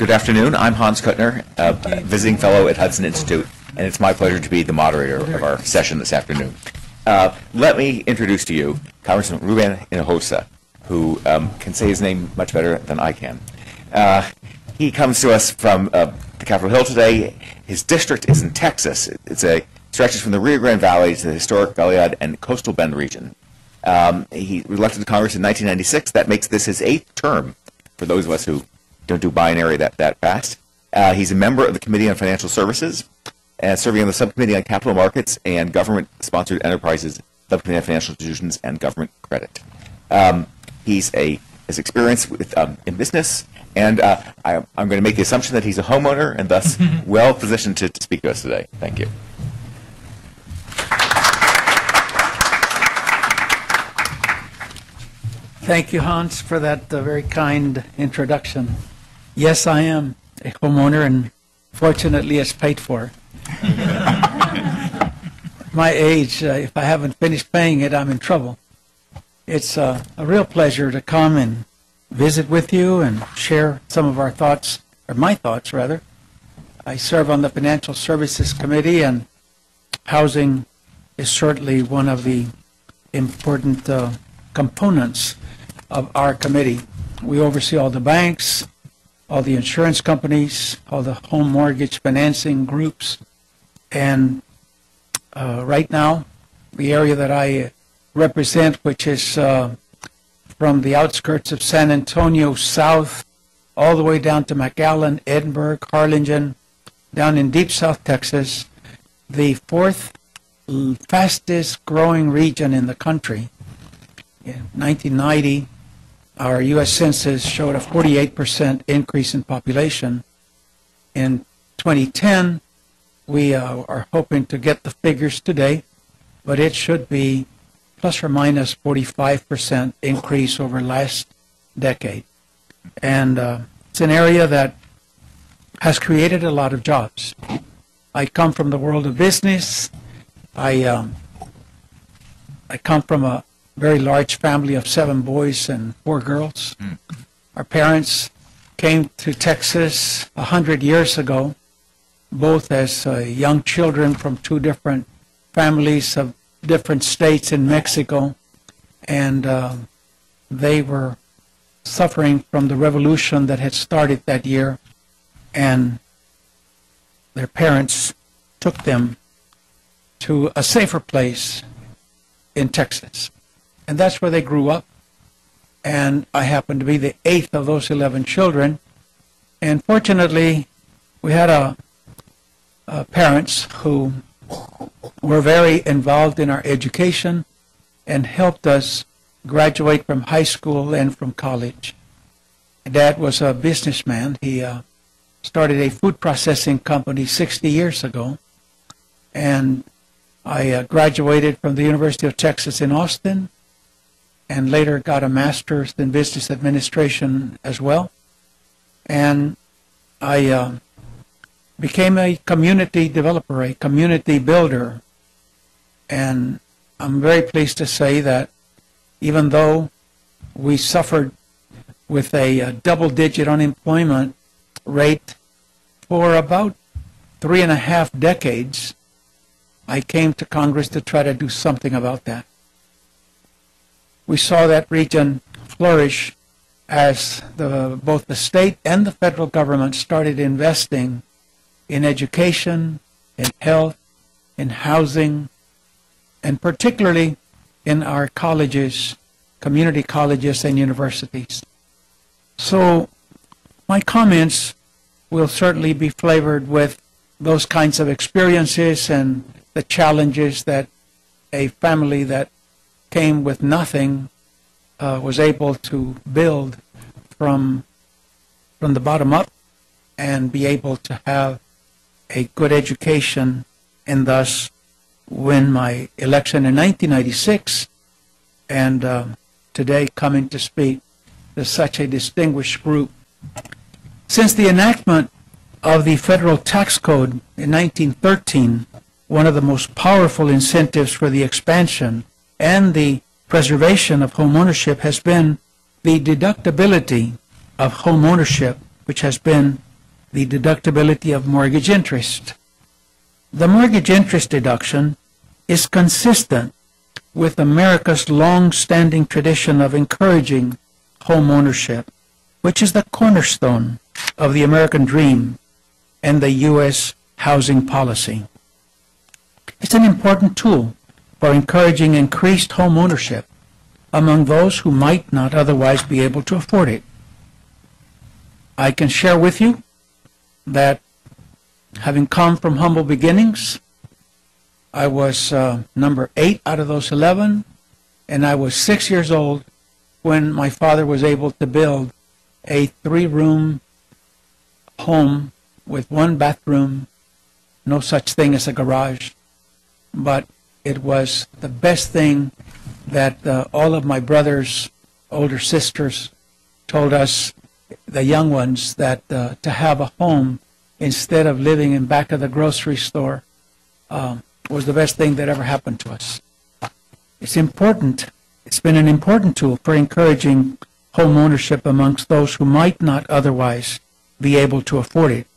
Good afternoon. I'm Hans Kuttner, visiting fellow at Hudson Institute, and it's my pleasure to be the moderator of our session this afternoon. Let me introduce to you Congressman Rubén Hinojosa, who can say his name much better than I can. He comes to us from the Capitol Hill today. His district is in Texas. It stretches from the Rio Grande Valley to the historic Goliad and Coastal Bend region. He was elected to Congress in 1996. That makes this his 8th term, for those of us who don't do binary that fast. He's a member of the Committee on Financial Services, serving on the Subcommittee on Capital Markets and Government-Sponsored Enterprises, Subcommittee on Financial Institutions and Government Credit. His experience in business, and I'm going to make the assumption that he's a homeowner and thus well positioned to speak to us today. Thank you. Thank you, Hans, for that very kind introduction. Yes, I am a homeowner, and fortunately it's paid for. My age, if I haven't finished paying it, I'm in trouble. It's a real pleasure to come and visit with you and share some of our thoughts, or my thoughts, rather. I serve on the Financial Services Committee, and housing is certainly one of the important components of our committee. We oversee all the banks, all the insurance companies, all the home mortgage financing groups, and right now, the area that I represent, which is from the outskirts of San Antonio south, all the way down to McAllen, Edinburgh, Harlingen, down in deep South Texas, the 4th fastest growing region in the country. In 1990, our U.S. Census showed a 48% increase in population. In 2010, we are hoping to get the figures today, but it should be plus or minus 45% increase over last decade. And it's an area that has created a lot of jobs. I come from the world of business. I come from a very large family of 7 boys and 4 girls. Our parents came to Texas 100 years ago, both as young children from 2 different families of different states in Mexico, and they were suffering from the revolution that had started that year, and their parents took them to a safer place in Texas. And that's where they grew up. And I happened to be the 8th of those 11 children. And fortunately, we had parents who were very involved in our education and helped us graduate from high school and from college. Dad was a businessman. He started a food processing company 60 years ago. And I graduated from the University of Texas in Austin, and later got a master's in business administration as well. And I became a community developer, a community builder. And I'm very pleased to say that even though we suffered with a double-digit unemployment rate for about 3.5 decades, I came to Congress to try to do something about that. We saw that region flourish as both the state and the federal government started investing in education, in health, in housing, and particularly in our colleges, community colleges and universities. So my comments will certainly be flavored with those kinds of experiences and the challenges that a family that came with nothing was able to build from the bottom up and be able to have a good education, and thus win my election in 1996, and today coming to speak to such a distinguished group. Since the enactment of the federal tax code in 1913, one of the most powerful incentives for the expansion and the preservation of home ownership has been the deductibility of home ownership, which has been the deductibility of mortgage interest. The mortgage interest deduction is consistent with America's long-standing tradition of encouraging home ownership, which is the cornerstone of the American dream and the U.S. housing policy. It's an important tool for encouraging increased home ownership among those who might not otherwise be able to afford it. I can share with you that, having come from humble beginnings, I was number 8 out of those 11, and I was 6 years old when my father was able to build a 3-room home with 1 bathroom, no such thing as a garage, but it was the best thing that all of my brothers, older sisters, told us, the young ones, that to have a home instead of living in back of the grocery store was the best thing that ever happened to us. It's important. It's been an important tool for encouraging home ownership amongst those who might not otherwise be able to afford it.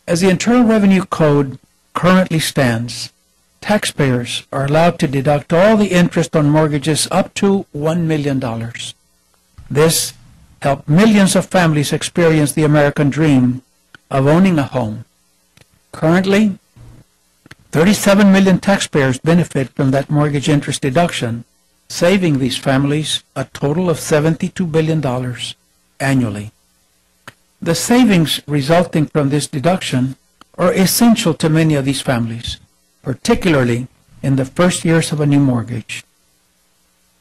As the Internal Revenue Code currently stands, taxpayers are allowed to deduct all the interest on mortgages up to $1 million. This helped millions of families experience the American dream of owning a home. Currently, 37 million taxpayers benefit from that mortgage interest deduction, saving these families a total of $72 billion annually. The savings resulting from this deduction are essential to many of these families, particularly in the first years of a new mortgage.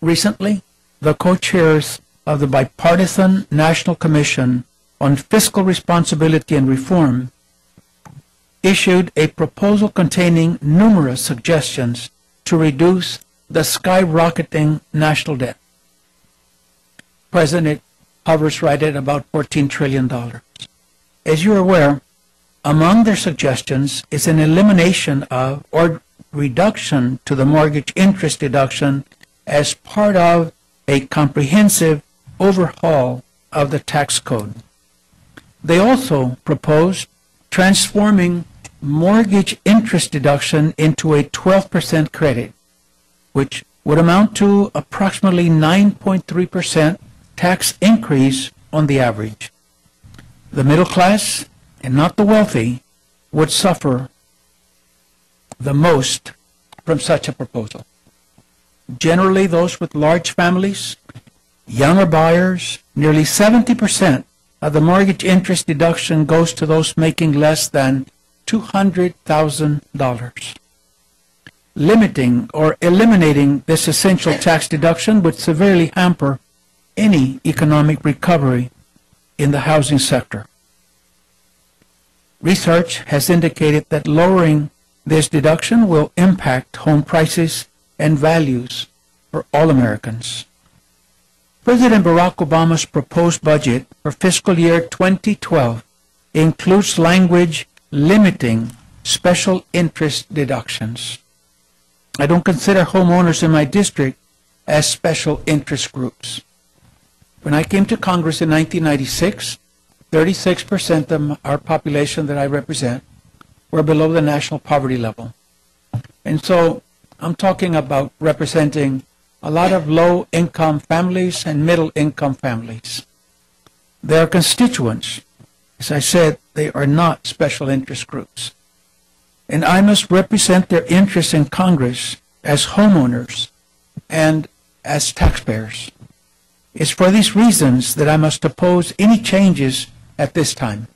Recently, the co-chairs of the Bipartisan National Commission on Fiscal Responsibility and Reform issued a proposal containing numerous suggestions to reduce the skyrocketing national debt. President hovers right at about $14 trillion. As you're aware, among their suggestions is an elimination of or reduction to the mortgage interest deduction as part of a comprehensive overhaul of the tax code. They also proposed transforming mortgage interest deduction into a 12% credit, which would amount to approximately 9.3% tax increase on the average. The middle class, and not the wealthy, would suffer the most from such a proposal. Generally, those with large families, younger buyers, nearly 70% of the mortgage interest deduction goes to those making less than $200,000. Limiting or eliminating this essential tax deduction would severely hamper any economic recovery in the housing sector. Research has indicated that lowering this deduction will impact home prices and values for all Americans. President Barack Obama's proposed budget for fiscal year 2012 includes language limiting special interest deductions. I don't consider homeowners in my district as special interest groups. When I came to Congress in 1996, 36% of our population that I represent were below the national poverty level. And so I'm talking about representing a lot of low-income families and middle-income families. Their constituents, as I said, they are not special interest groups. And I must represent their interests in Congress as homeowners and as taxpayers. It's for these reasons that I must oppose any changes at this time.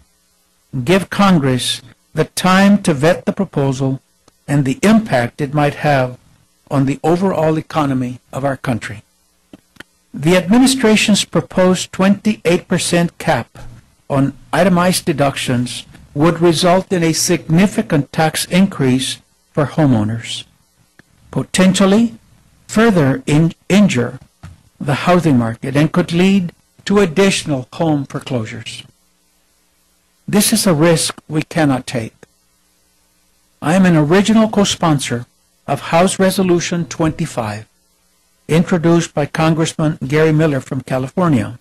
Give Congress the time to vet the proposal and the impact it might have on the overall economy of our country. The administration's proposed 28% cap on itemized deductions would result in a significant tax increase for homeowners, potentially further injure the housing market, and could lead to additional home foreclosures. This is a risk we cannot take. I am an original co-sponsor of House Resolution 25, introduced by Congressman Gary Miller from California.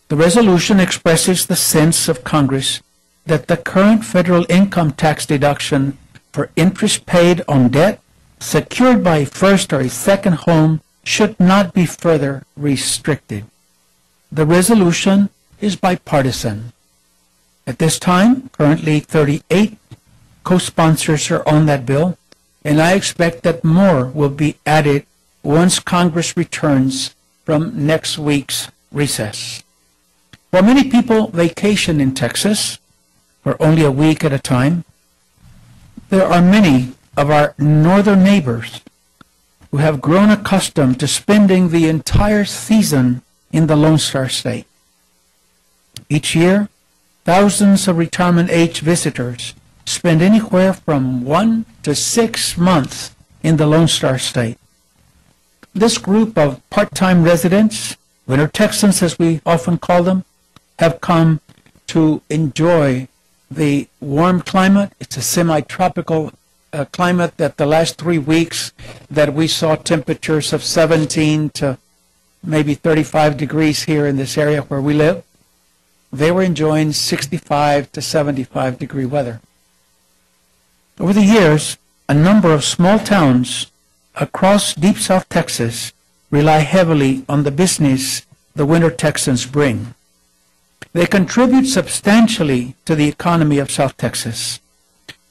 The resolution expresses the sense of Congress that the current federal income tax deduction for interest paid on debt secured by a first or a second home should not be further restricted. The resolution is bipartisan. At this time, currently 38 co-sponsors are on that bill, and I expect that more will be added once Congress returns from next week's recess. While many people vacation in Texas for only a week at a time, there are many of our northern neighbors who have grown accustomed to spending the entire season in the Lone Star State. Each year, thousands of retirement-age visitors spend anywhere from 1 to 6 months in the Lone Star State. This group of part-time residents, winter Texans as we often call them, have come to enjoy the warm climate. It's a semi-tropical climate that the last 3 weeks that we saw temperatures of 17 to maybe 35 degrees here in this area where we live. They were enjoying 65 to 75 degree weather. Over the years, a number of small towns across deep South Texas rely heavily on the business the winter Texans bring. They contribute substantially to the economy of South Texas.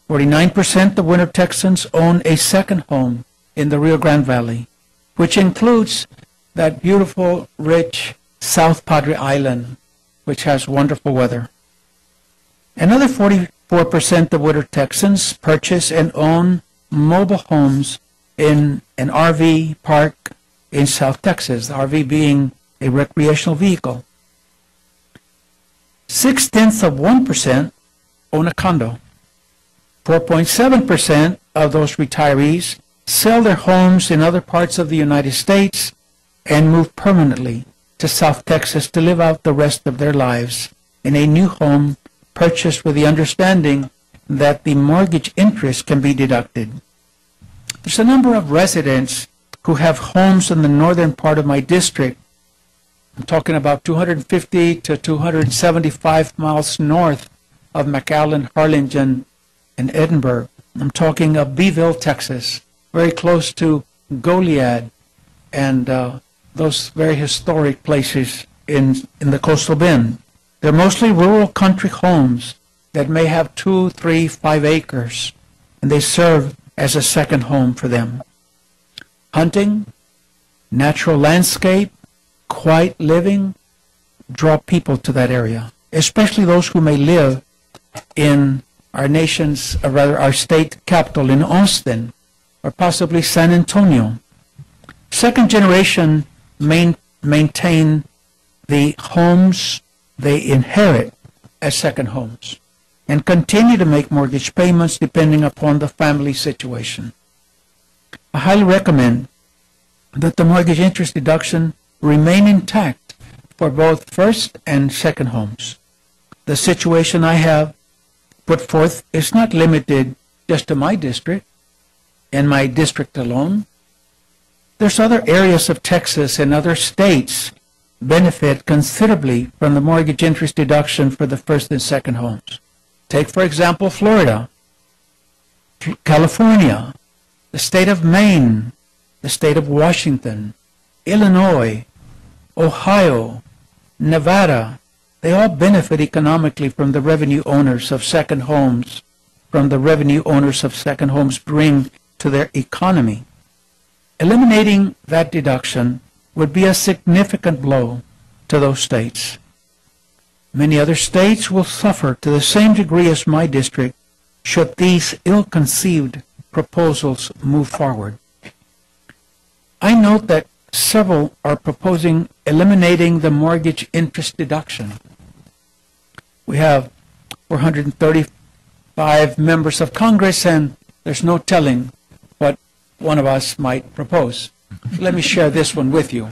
49% of winter Texans own a second home in the Rio Grande Valley, which includes that beautiful, rich South Padre Island, which has wonderful weather. Another 44% of winter Texans purchase and own mobile homes in an RV park in South Texas, the RV being a recreational vehicle. 0.6% own a condo. 4.7% of those retirees sell their homes in other parts of the United States and move permanently to South Texas to live out the rest of their lives in a new home purchased with the understanding that the mortgage interest can be deducted. There's a number of residents who have homes in the northern part of my district. I'm talking about 250 to 275 miles north of McAllen, Harlingen, and Edinburgh. I'm talking of Beeville, Texas, very close to Goliad and those very historic places in the coastal bend. They're mostly rural country homes that may have 2, 3, 5 acres, and they serve as a second home for them. Hunting, natural landscape, quiet living draw people to that area, especially those who may live in our nation's, or rather our state capital in Austin, or possibly San Antonio. Second generation maintain the homes they inherit as second homes and continue to make mortgage payments depending upon the family situation. I highly recommend that the mortgage interest deduction remain intact for both first and second homes. The situation I have put forth is not limited just to my district and my district alone. There's other areas of Texas and other states benefit considerably from the mortgage interest deduction for the first and second homes. Take, for example, Florida, California, the state of Maine, the state of Washington, Illinois, Ohio, Nevada. They all benefit economically from the revenue owners of second homes, from the revenue owners of second homes bring to their economy. Eliminating that deduction would be a significant blow to those states. Many other states will suffer to the same degree as my district should these ill-conceived proposals move forward. I note that several are proposing eliminating the mortgage interest deduction. We have 435 members of Congress, and there's no telling what one of us might propose. Let me share this one with you.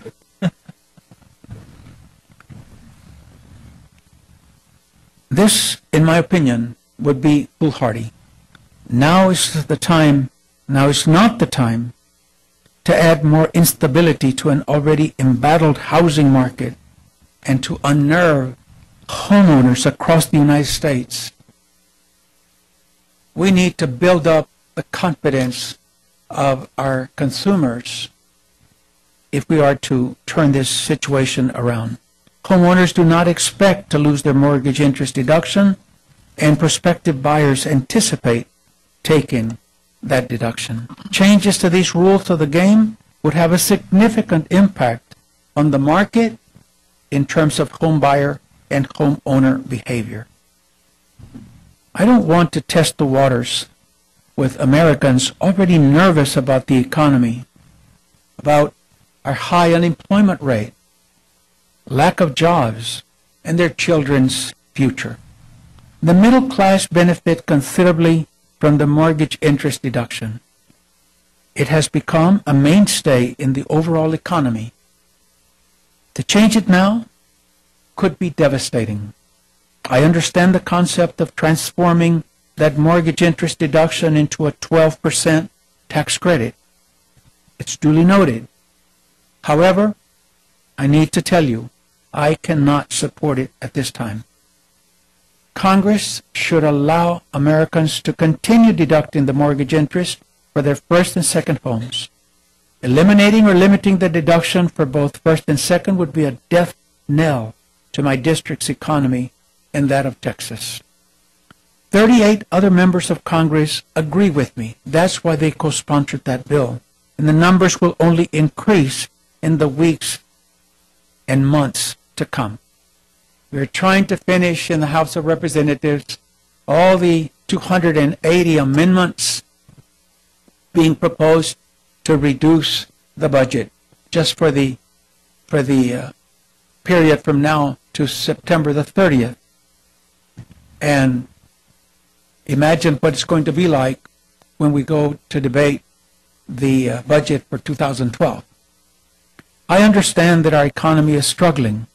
This, in my opinion, would be foolhardy. Now is not the time to add more instability to an already embattled housing market and to unnerve homeowners across the United States. We need to build up the confidence of our consumers if we are to turn this situation around. Homeowners do not expect to lose their mortgage interest deduction, and prospective buyers anticipate taking that deduction. Changes to these rules of the game would have a significant impact on the market in terms of home buyer and homeowner behavior. I don't want to test the waters with Americans already nervous about the economy, about our high unemployment rate, lack of jobs, and their children's future. The middle class benefit considerably from the mortgage interest deduction. It has become a mainstay in the overall economy. To change it now could be devastating. I understand the concept of transforming that mortgage interest deduction into a 12% tax credit. It's duly noted. However, I need to tell you, I cannot support it at this time. Congress should allow Americans to continue deducting the mortgage interest for their first and second homes. Eliminating or limiting the deduction for both first and second would be a death knell to my district's economy and that of Texas. 38 other members of Congress agree with me. That's why they co-sponsored that bill. And the numbers will only increase in the weeks and months to come. We're trying to finish in the House of Representatives all the 280 amendments being proposed to reduce the budget just for the period from now to September the 30th. And imagine what it's going to be like when we go to debate the budget for 2012. I understand that our economy is struggling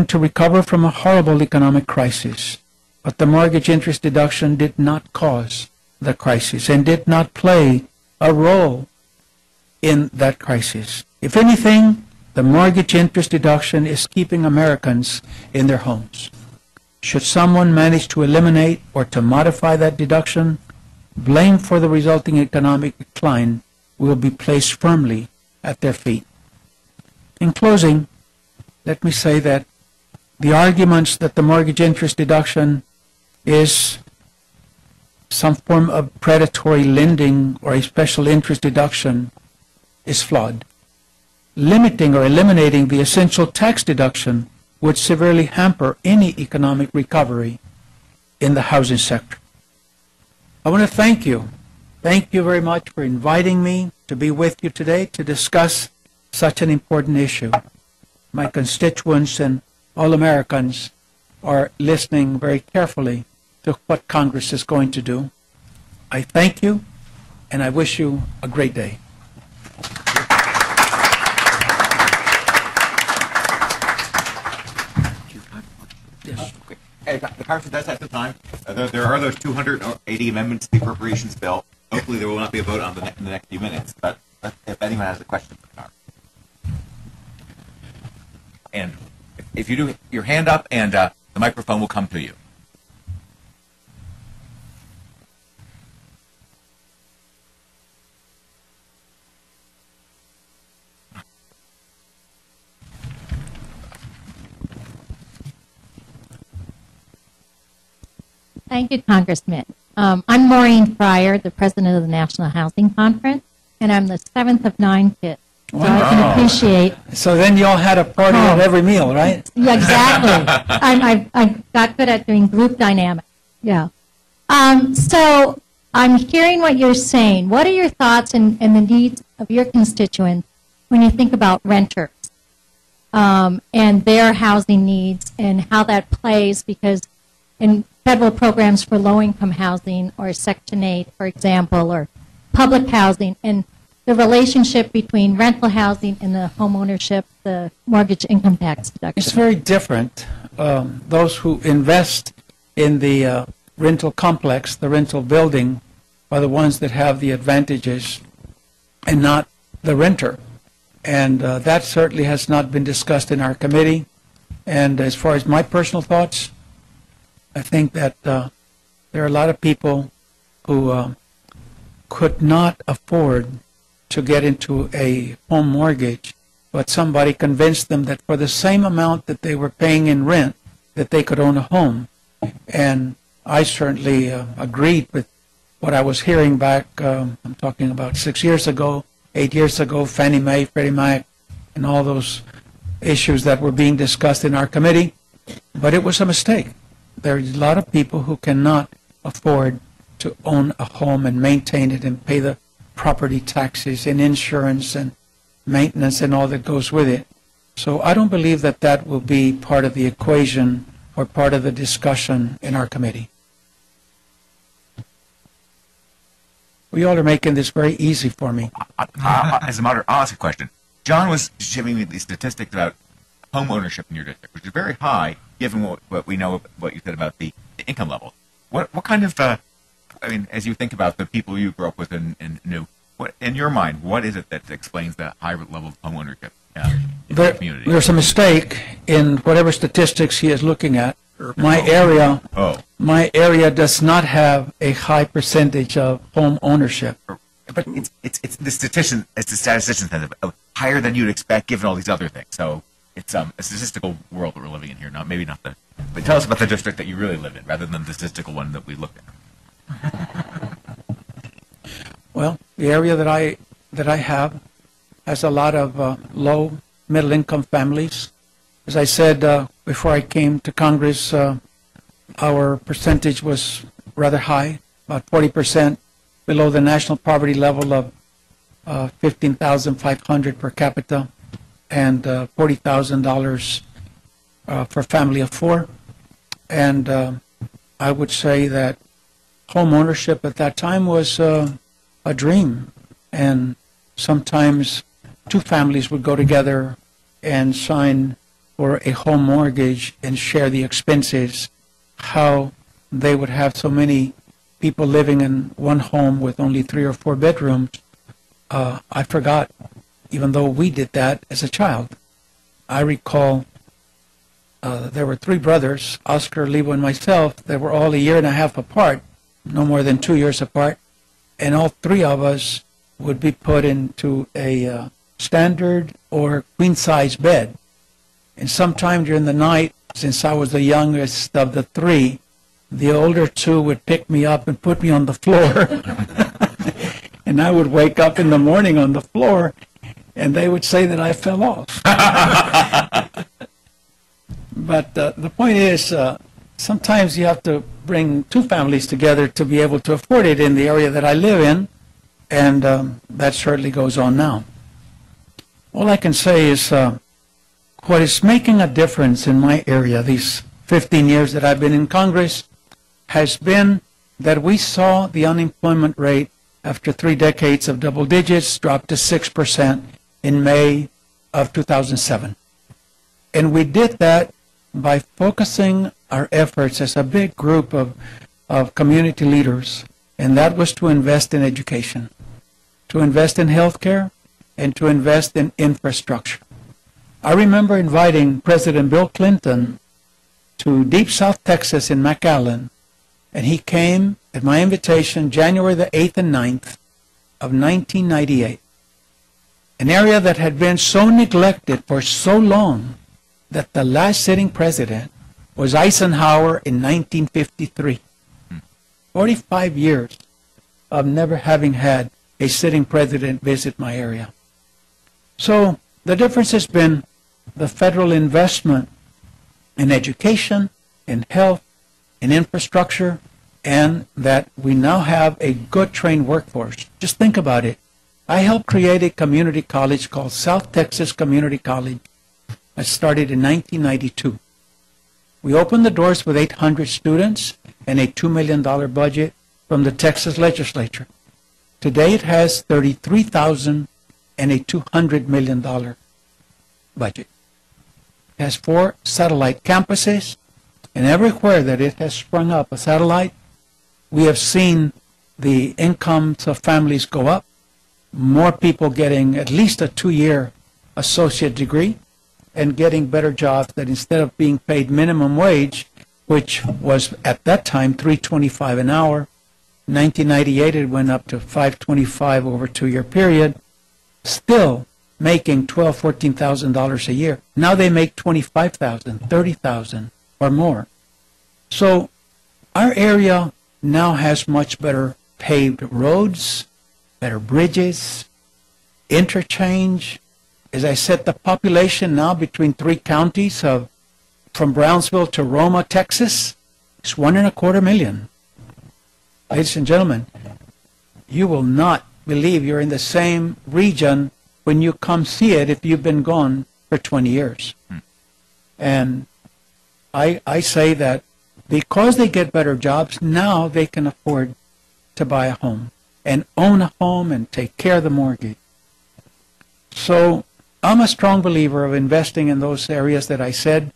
to recover from a horrible economic crisis. But the mortgage interest deduction did not cause the crisis and did not play a role in that crisis. If anything, the mortgage interest deduction is keeping Americans in their homes. Should someone manage to eliminate or to modify that deduction, blame for the resulting economic decline will be placed firmly at their feet. In closing, let me say that the arguments that the mortgage interest deduction is some form of predatory lending or a special interest deduction is flawed. Limiting or eliminating the essential tax deduction would severely hamper any economic recovery in the housing sector. I want to thank you. Thank you very much for inviting me to be with you today to discuss such an important issue. My constituents and all Americans are listening very carefully to what Congress is going to do. I thank you, and I wish you a great day. Yes. Okay. Hey, the Congress does have some time. There are those 280 amendments to the appropriations bill. Hopefully there will not be a vote on in the next few minutes, but if anyone has a question for Congress. And if you do your hand up, and the microphone will come to you. Thank you, Congressman. I'm Maureen Fryer, the president of the National Housing Conference, and I'm the 7th of 9 kids. So I can appreciate. So then you all had a party at every meal, right? Yeah, exactly. I got good at doing group dynamics. Yeah. So I'm hearing what you're saying. What are your thoughts and the needs of your constituents when you think about renters and their housing needs and how that plays? Because in federal programs for low-income housing or Section 8, for example, or public housing, and the relationship between rental housing and the home ownership, the mortgage income tax deduction. It's very different. Those who invest in the rental complex, the rental building, are the ones that have the advantages and not the renter. And that certainly has not been discussed in our committee. And as far as my personal thoughts, I think that there are a lot of people who could not afford to get into a home mortgage, but somebody convinced them that for the same amount that they were paying in rent, that they could own a home. And I certainly agreed with what I was hearing back, I'm talking about 6 years ago, 8 years ago, Fannie Mae, Freddie Mac, and all those issues that were being discussed in our committee. But it was a mistake. There are a lot of people who cannot afford to own a home and maintain it and pay the property taxes and insurance and maintenance and all that goes with it. So I don't believe that that will be part of the equation or part of the discussion in our committee. We all are making this very easy for me. As a moderator, I'll ask a question. John was giving me the statistics about home ownership in your district, which is very high, given what we know, what you said about the income level. What kind of, I mean, as you think about the people you grew up with and knew, what, in your mind, what is it that explains the high level of home ownership in the community? There's a mistake in whatever statistics he is looking at. My area does not have a high percentage of home ownership. But it's the statistician says higher than you'd expect given all these other things. So it's a statistical world that we're living in here. Maybe not the. But tell us about the district that you really live in, rather than the statistical one that we looked at. Well, the area that I have has a lot of low middle income families. As I said before I came to Congress, our percentage was rather high, about 40% below the national poverty level of $15,500 per capita and $40,000 for a family of four. And I would say that home ownership at that time was a dream. And sometimes two families would go together and sign for a home mortgage and share the expenses, how they would have so many people living in one home with only 3 or 4 bedrooms. I forgot, even though we did that as a child. I recall there were 3 brothers, Oscar, Leo, and myself, that were all a year and a half apart, no more than 2 years apart, and all 3 of us would be put into a standard or queen-size bed. And sometime during the night, since I was the youngest of the 3, the older 2 would pick me up and put me on the floor. And I would wake up in the morning on the floor, and they would say that I fell off. But the point is, sometimes you have to bring 2 families together to be able to afford it in the area that I live in, and that certainly goes on now. All I can say is what is making a difference in my area these 15 years that I've been in Congress has been that we saw the unemployment rate after 3 decades of double digits drop to 6% in May of 2007. And we did that by focusing our efforts as a big group of community leaders, and that was to invest in education, to invest in healthcare, and to invest in infrastructure. I remember inviting President Bill Clinton to Deep South Texas in McAllen, and he came at my invitation January the 8th and 9th of 1998, an area that had been so neglected for so long that the last sitting president was Eisenhower in 1953. 45 years of never having had a sitting president visit my area. So the difference has been the federal investment in education, in health, in infrastructure, and that we now have a good trained workforce. Just think about it. I helped create a community college called South Texas Community College. I started in 1992. We opened the doors with 800 students and a $2 million budget from the Texas legislature. Today it has 33,000 and a $200 million budget. It has 4 satellite campuses, and everywhere that it has sprung up a satellite, we have seen the incomes of families go up, more people getting at least a 2-year associate degree and getting better jobs, that instead of being paid minimum wage, which was at that time $3.25 an hour, 1998 it went up to $5.25 over a 2-year period, still making $12,000, $14,000 a year. Now they make $25,000, $30,000 or more. So our area now has much better paved roads, better bridges, interchange. As I said, the population now between 3 counties of from Brownsville to Roma, Texas, is 1.25 million. Ladies and gentlemen, you will not believe you're in the same region when you come see it if you've been gone for 20 years. And I say that because they get better jobs, now they can afford to buy a home and own a home and take care of the mortgage. So I'm a strong believer of investing in those areas that I said,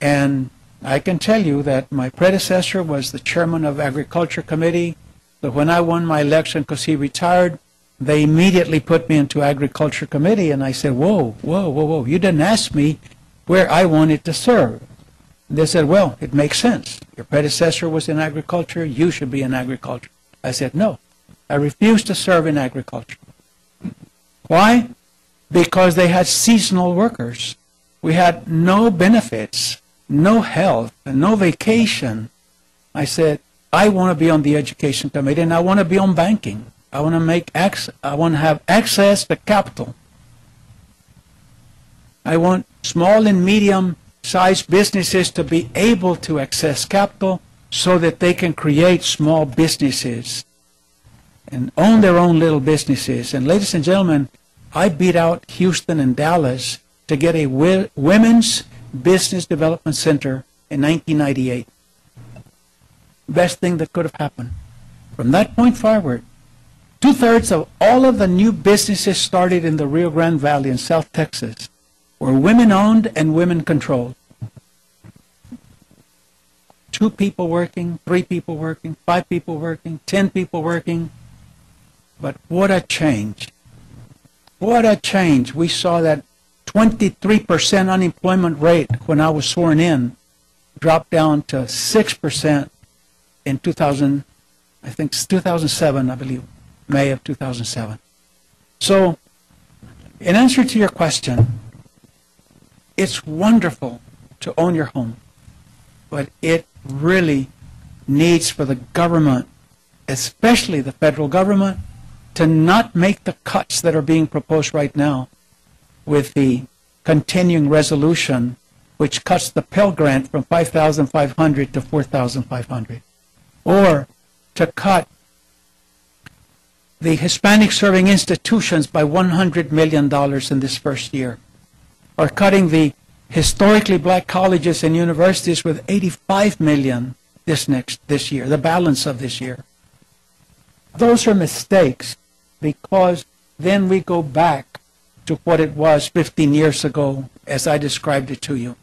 and I can tell you that my predecessor was the chairman of Agriculture Committee. So when I won my election because he retired, they immediately put me into Agriculture Committee, and I said, whoa, whoa, whoa, whoa, you didn't ask me where I wanted to serve. They said, well, it makes sense. Your predecessor was in agriculture, you should be in agriculture. I said, no, I refuse to serve in agriculture. Why? Because they had seasonal workers. We had no benefits, no health, and no vacation. I said, I want to be on the Education Committee, and I want to be on banking. I want to have access to capital. I want small and medium-sized businesses to be able to access capital so that they can create small businesses and own their own little businesses. And ladies and gentlemen, I beat out Houston and Dallas to get a women's business development center in 1998. Best thing that could have happened. From that point forward, 2/3 of all of the new businesses started in the Rio Grande Valley in South Texas were women-owned and women-controlled. 2 people working, 3 people working, 5 people working, 10 people working. But what a change. What a change. We saw that 23% unemployment rate when I was sworn in dropped down to 6% in 2000, I think 2007, I believe, May of 2007. So, in answer to your question, it's wonderful to own your home, but it really needs for the government, especially the federal government, to not make the cuts that are being proposed right now with the continuing resolution, which cuts the Pell Grant from $5,500 to $4,500, or to cut the Hispanic serving institutions by $100 million in this first year, or cutting the historically black colleges and universities with $85 million this year, the balance of this year. Those are mistakes, because then we go back to what it was 15 years ago as I described it to you.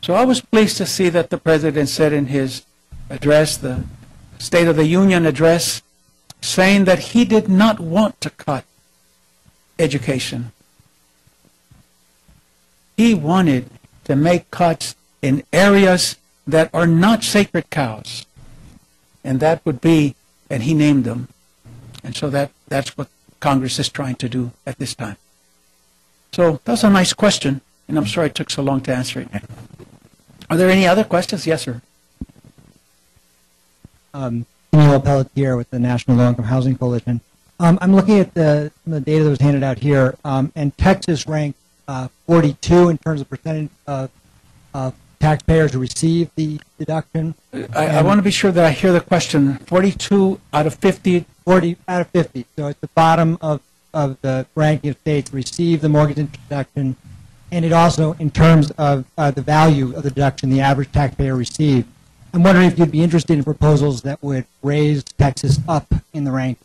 So I was pleased to see that the President said in his address, the State of the Union address, saying that he did not want to cut education. He wanted to make cuts in areas that are not sacred cows. And that would be, and he named them. And so that's what Congress is trying to do at this time. So that's a nice question, and I'm sorry it took so long to answer it. Are there any other questions? Yes, sir. Neil Pelletier with the National Low Income Housing Coalition. I'm looking at the data that was handed out here, and Texas ranked 42 in terms of percentage of taxpayers who receive the deduction. I want to be sure that I hear the question. 42 out of 50? 40 out of 50. So it's the bottom of the ranking of states receive the mortgage deduction, and it also, in terms of the value of the deduction the average taxpayer received. I'm wondering if you'd be interested in proposals that would raise Texas up in the rank.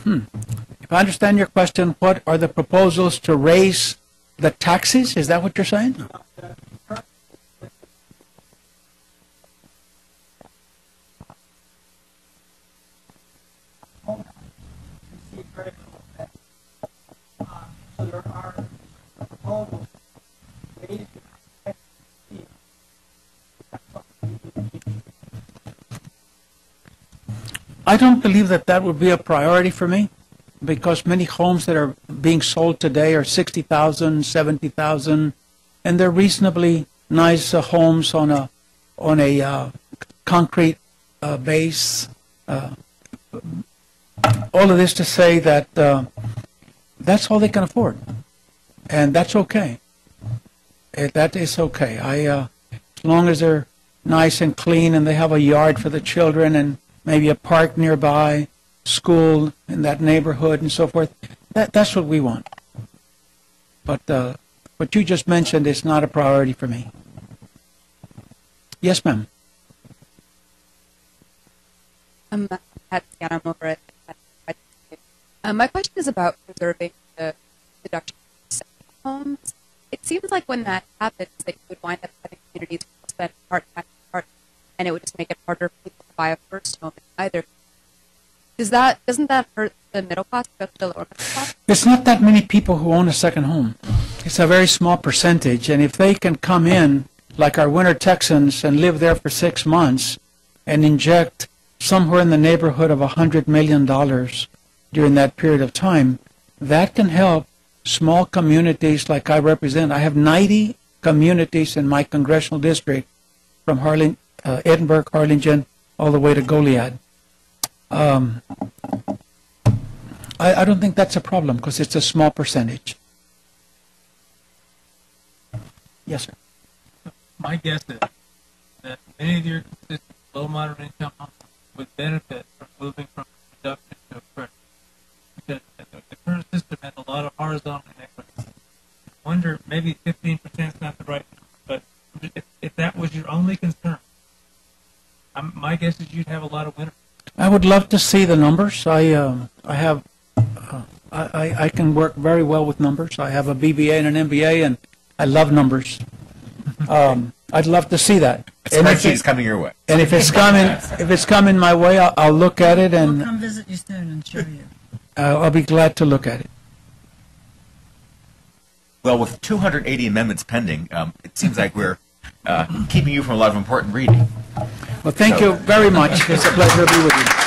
If I understand your question, what are the proposals to raise the taxes? Is that what you're saying? I don't believe that that would be a priority for me, because many homes that are being sold today are 60,000, 70,000, and they're reasonably nice homes on a concrete base. All of this to say that that's all they can afford, and that's okay. That is okay. As long as they're nice and clean and they have a yard for the children and maybe a park nearby, school in that neighborhood and so forth, that's what we want. But what you just mentioned is not a priority for me. Yes, ma'am. I'm over it. My question is about preserving the deduction of homes. It seems like when that happens, that you would wind up having communities spend part-time, and it would just make it harder for people to buy a first home in either. Doesn't that hurt the middle class, the lower middle class? It's not that many people who own a second home. It's a very small percentage, and if they can come in, like our winter Texans, and live there for 6 months and inject somewhere in the neighborhood of $100 million during that period of time, that can help small communities like I represent. I have 90 communities in my congressional district, from Edinburgh, Harlingen, all the way to Goliad. I don't think that's a problem because it's a small percentage. Yes, sir. My guess is that many of your constituents, low moderate income households, would benefit from moving from deduction to a credit. Because the current system has a lot of horizontal inequities. I wonder, maybe 15% is not the right number, but if that was your only concern, my guess is you'd have a lot of winners. I would love to see the numbers. I can work very well with numbers. I have a BBA and an MBA, and I love numbers. I'd love to see that. Spreadsheet is coming your way. And if it's coming my way, I'll look at it, and We'll come visit you soon and show you. I'll be glad to look at it. Well, with 280 amendments pending, it seems like we're keeping you from a lot of important reading. Well, thank you very much. It's a pleasure to be with you.